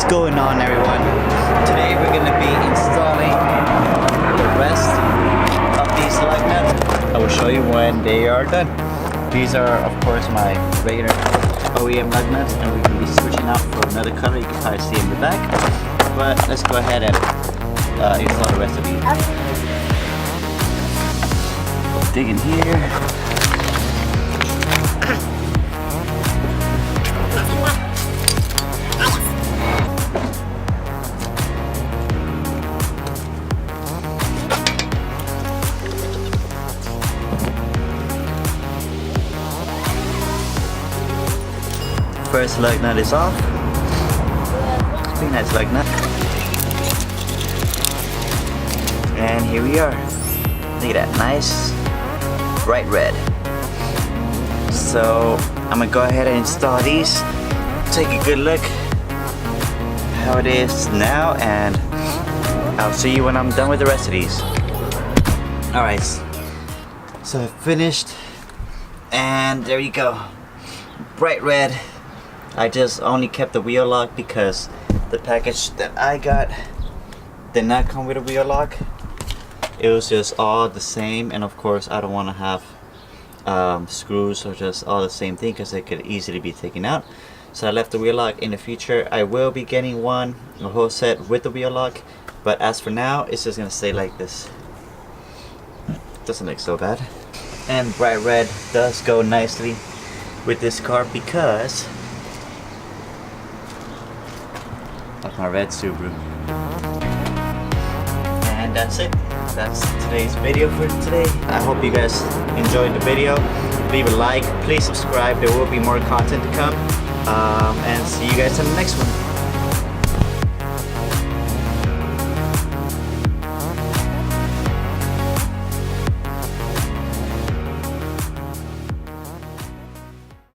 going on, everyone? Today we're going to be installing the rest of these lug nuts. I will show you when they are done. These are of course my regular OEM lug nuts, and we can be switching out for another color. You can probably see in the back, but let's go ahead and install the rest of these. Dig in here. First lug nut is off. Pretty nice lug nut. And here we are. Look at that, nice bright red. So I'm gonna go ahead and install these. Take a good look how it is now, and I'll see you when I'm done with the rest of these. Alright, so I finished, and there you go. Bright red. I just only kept the wheel lock because the package that I got did not come with a wheel lock. It was just all the same, and of course I don't want to have screws or just all the same thing because they could easily be taken out. So I left the wheel lock. In the future I will be getting a whole set with the wheel lock, but as for now it's just gonna stay like this. Doesn't look so bad. And bright red does go nicely with this car because of my red Subaru. And that's it. That's today's video for today. I hope you guys enjoyed the video. Leave a like, please subscribe. There will be more content to come. And see you guys in the next one.